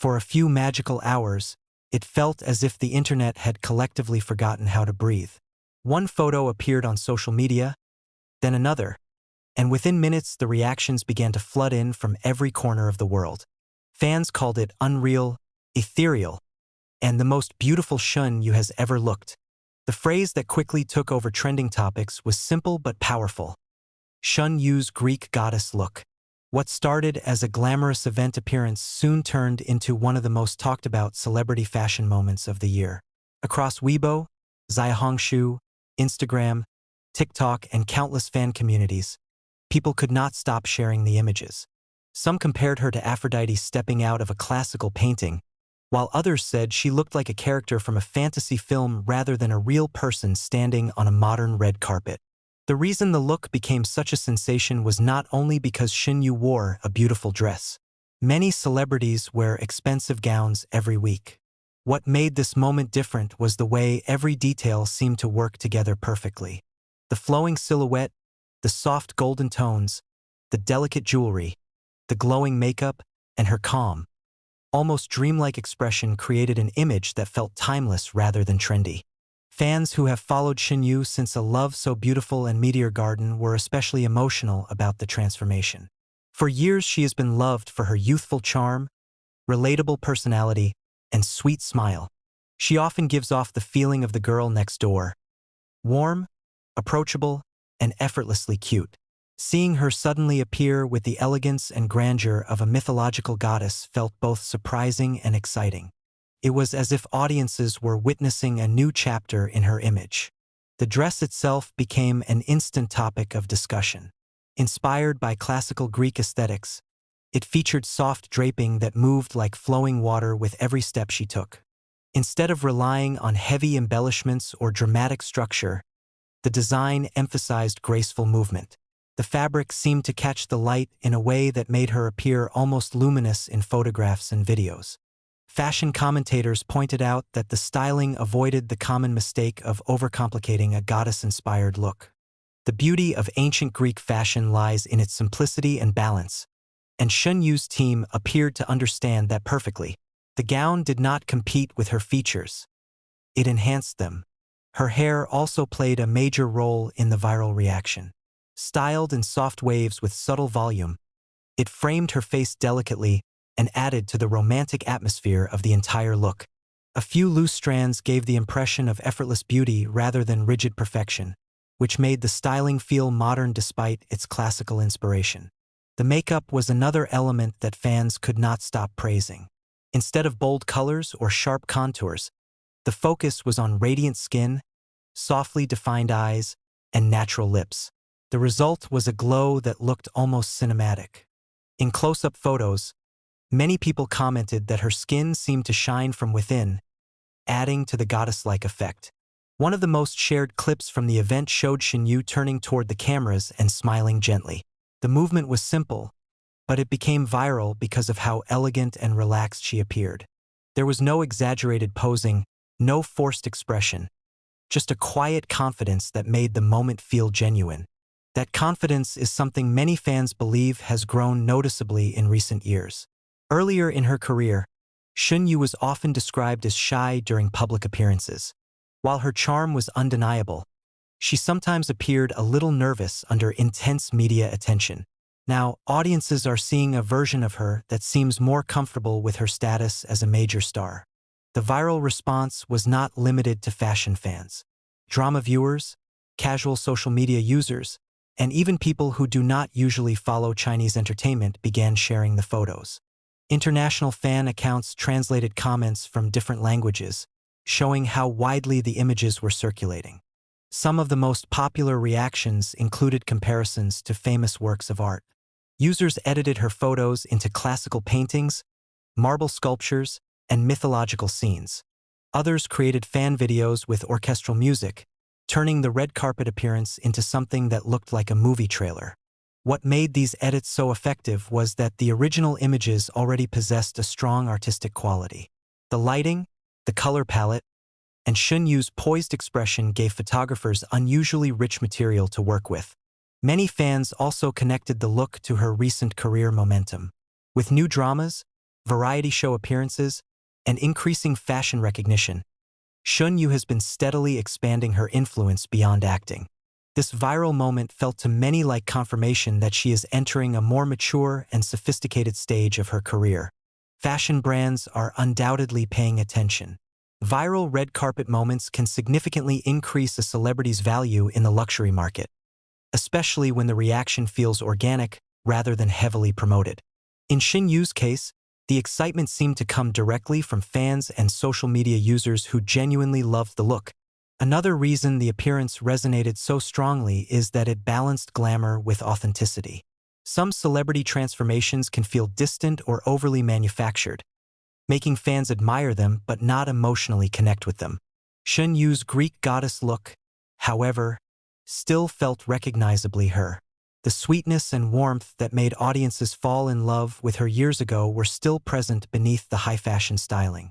For a few magical hours, it felt as if the internet had collectively forgotten how to breathe. One photo appeared on social media, then another, and within minutes the reactions began to flood in from every corner of the world. Fans called it unreal, ethereal, and the most beautiful Shen you has ever looked. The phrase that quickly took over trending topics was simple but powerful. Shen Yu's Greek goddess look. What started as a glamorous event appearance soon turned into one of the most talked about celebrity fashion moments of the year. Across Weibo, Xiaohongshu, Instagram, TikTok, and countless fan communities, people could not stop sharing the images. Some compared her to Aphrodite stepping out of a classical painting, while others said she looked like a character from a fantasy film rather than a real person standing on a modern red carpet. The reason the look became such a sensation was not only because Shen Yu wore a beautiful dress. Many celebrities wear expensive gowns every week. What made this moment different was the way every detail seemed to work together perfectly. The flowing silhouette, the soft golden tones, the delicate jewelry, the glowing makeup, and her calm, almost dreamlike expression created an image that felt timeless rather than trendy. Fans who have followed Shen Yu since A Love So Beautiful and Meteor Garden were especially emotional about the transformation. For years she has been loved for her youthful charm, relatable personality, and sweet smile. She often gives off the feeling of the girl next door. Warm, approachable, and effortlessly cute. Seeing her suddenly appear with the elegance and grandeur of a mythological goddess felt both surprising and exciting. It was as if audiences were witnessing a new chapter in her image. The dress itself became an instant topic of discussion. Inspired by classical Greek aesthetics, it featured soft draping that moved like flowing water with every step she took. Instead of relying on heavy embellishments or dramatic structure, the design emphasized graceful movement. The fabric seemed to catch the light in a way that made her appear almost luminous in photographs and videos. Fashion commentators pointed out that the styling avoided the common mistake of overcomplicating a goddess-inspired look. The beauty of ancient Greek fashion lies in its simplicity and balance, and Shen Yu's team appeared to understand that perfectly. The gown did not compete with her features. It enhanced them. Her hair also played a major role in the viral reaction. Styled in soft waves with subtle volume, it framed her face delicately and added to the romantic atmosphere of the entire look. A few loose strands gave the impression of effortless beauty rather than rigid perfection, which made the styling feel modern despite its classical inspiration. The makeup was another element that fans could not stop praising. Instead of bold colors or sharp contours, the focus was on radiant skin, softly defined eyes, and natural lips. The result was a glow that looked almost cinematic. In close-up photos, many people commented that her skin seemed to shine from within, adding to the goddess-like effect. One of the most shared clips from the event showed Shen Yu turning toward the cameras and smiling gently. The movement was simple, but it became viral because of how elegant and relaxed she appeared. There was no exaggerated posing, no forced expression, just a quiet confidence that made the moment feel genuine. That confidence is something many fans believe has grown noticeably in recent years. Earlier in her career, Shen Yu was often described as shy during public appearances. While her charm was undeniable, she sometimes appeared a little nervous under intense media attention. Now, audiences are seeing a version of her that seems more comfortable with her status as a major star. The viral response was not limited to fashion fans. Drama viewers, casual social media users, and even people who do not usually follow Chinese entertainment began sharing the photos. International fan accounts translated comments from different languages, showing how widely the images were circulating. Some of the most popular reactions included comparisons to famous works of art. Users edited her photos into classical paintings, marble sculptures, and mythological scenes. Others created fan videos with orchestral music, turning the red carpet appearance into something that looked like a movie trailer. What made these edits so effective was that the original images already possessed a strong artistic quality. The lighting, the color palette, and Shen Yu's poised expression gave photographers unusually rich material to work with. Many fans also connected the look to her recent career momentum. With new dramas, variety show appearances, and increasing fashion recognition, Shen Yu has been steadily expanding her influence beyond acting. This viral moment felt to many like confirmation that she is entering a more mature and sophisticated stage of her career. Fashion brands are undoubtedly paying attention. Viral red carpet moments can significantly increase a celebrity's value in the luxury market, especially when the reaction feels organic rather than heavily promoted. In Shen Yu's case, the excitement seemed to come directly from fans and social media users who genuinely loved the look. Another reason the appearance resonated so strongly is that it balanced glamour with authenticity. Some celebrity transformations can feel distant or overly manufactured, making fans admire them but not emotionally connect with them. Shen Yu's Greek goddess look, however, still felt recognizably her. The sweetness and warmth that made audiences fall in love with her years ago were still present beneath the high-fashion styling.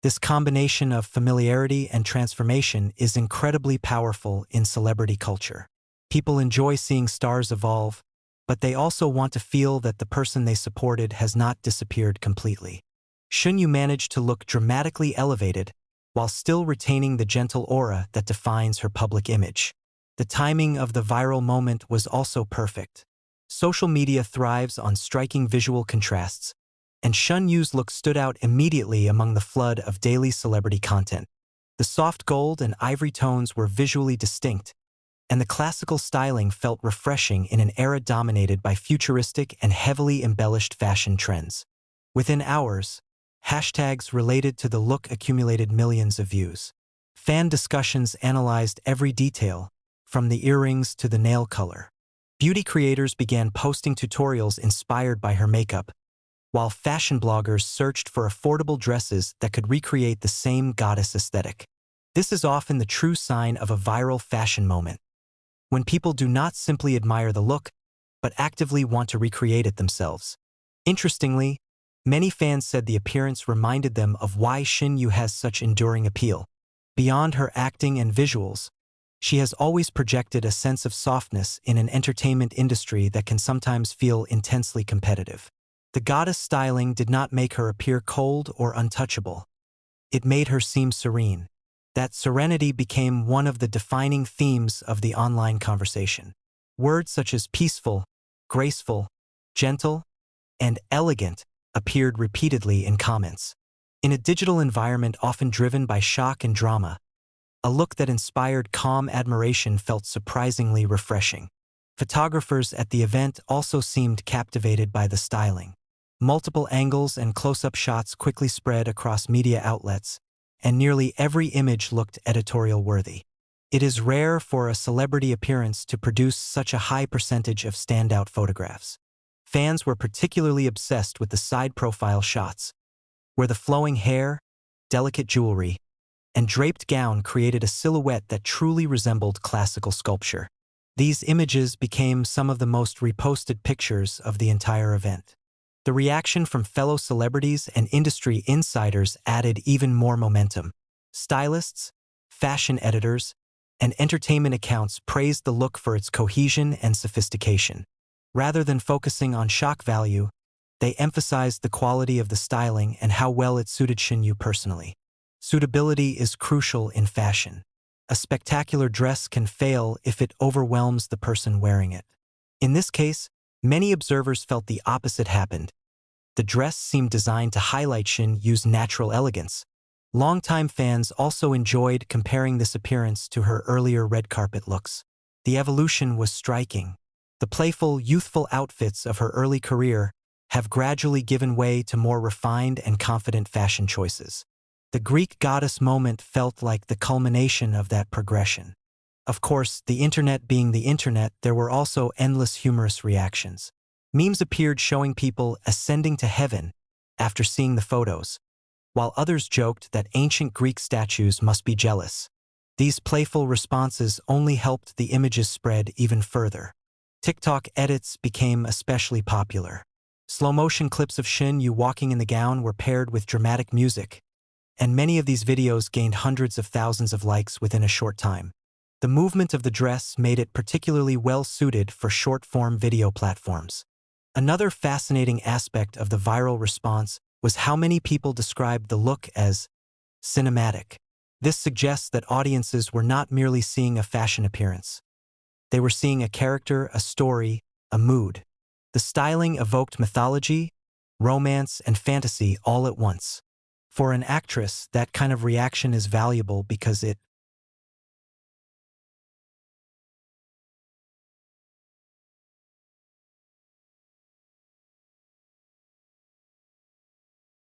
This combination of familiarity and transformation is incredibly powerful in celebrity culture. People enjoy seeing stars evolve, but they also want to feel that the person they supported has not disappeared completely. Shen Yu managed to look dramatically elevated while still retaining the gentle aura that defines her public image. The timing of the viral moment was also perfect. Social media thrives on striking visual contrasts, and Shen Yu's look stood out immediately among the flood of daily celebrity content. The soft gold and ivory tones were visually distinct, and the classical styling felt refreshing in an era dominated by futuristic and heavily embellished fashion trends. Within hours, hashtags related to the look accumulated millions of views. Fan discussions analyzed every detail, from the earrings to the nail color. Beauty creators began posting tutorials inspired by her makeup, while fashion bloggers searched for affordable dresses that could recreate the same goddess aesthetic. This is often the true sign of a viral fashion moment, when people do not simply admire the look, but actively want to recreate it themselves. Interestingly, many fans said the appearance reminded them of why Shen Yu has such enduring appeal. Beyond her acting and visuals, she has always projected a sense of softness in an entertainment industry that can sometimes feel intensely competitive. The goddess styling did not make her appear cold or untouchable. It made her seem serene. That serenity became one of the defining themes of the online conversation. Words such as peaceful, graceful, gentle, and elegant appeared repeatedly in comments. In a digital environment often driven by shock and drama, a look that inspired calm admiration felt surprisingly refreshing. Photographers at the event also seemed captivated by the styling. Multiple angles and close-up shots quickly spread across media outlets, and nearly every image looked editorial-worthy. It is rare for a celebrity appearance to produce such a high percentage of standout photographs. Fans were particularly obsessed with the side profile shots, where the flowing hair, delicate jewelry, and draped gown created a silhouette that truly resembled classical sculpture. These images became some of the most reposted pictures of the entire event. The reaction from fellow celebrities and industry insiders added even more momentum. Stylists, fashion editors, and entertainment accounts praised the look for its cohesion and sophistication. Rather than focusing on shock value, they emphasized the quality of the styling and how well it suited Shen Yu personally. Suitability is crucial in fashion. A spectacular dress can fail if it overwhelms the person wearing it. In this case, many observers felt the opposite happened. The dress seemed designed to highlight Shen Yu's natural elegance. Longtime fans also enjoyed comparing this appearance to her earlier red carpet looks. The evolution was striking. The playful, youthful outfits of her early career have gradually given way to more refined and confident fashion choices. The Greek goddess moment felt like the culmination of that progression. Of course, the internet being the internet, there were also endless humorous reactions. Memes appeared showing people ascending to heaven after seeing the photos, while others joked that ancient Greek statues must be jealous. These playful responses only helped the images spread even further. TikTok edits became especially popular. Slow-motion clips of Shen Yu walking in the gown were paired with dramatic music, and many of these videos gained hundreds of thousands of likes within a short time. The movement of the dress made it particularly well-suited for short-form video platforms. Another fascinating aspect of the viral response was how many people described the look as cinematic. This suggests that audiences were not merely seeing a fashion appearance. They were seeing a character, a story, a mood. The styling evoked mythology, romance, and fantasy all at once. For an actress, that kind of reaction is valuable because it